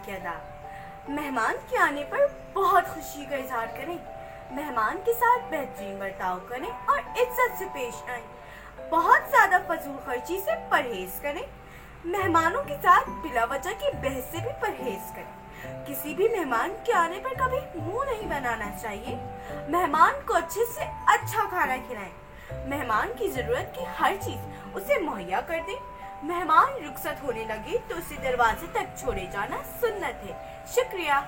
के आदाब। मेहमान के आने पर बहुत खुशी का इजहार करें, मेहमान के साथ बेहतरीन बर्ताव करें और इज्जत से पेश आएं। बहुत ज्यादा फजूल खर्ची से परहेज करें। मेहमानों के साथ बिला वजह की बहस से भी परहेज करें। किसी भी मेहमान के आने पर कभी मुंह नहीं बनाना चाहिए। मेहमान को अच्छे से अच्छा खाना खिलाएं। मेहमान की जरूरत की हर चीज उसे मुहैया कर दें। मेहमान रुखसत होने लगे तो उसे दरवाजे तक छोड़े जाना सुन्नत है। शुक्रिया।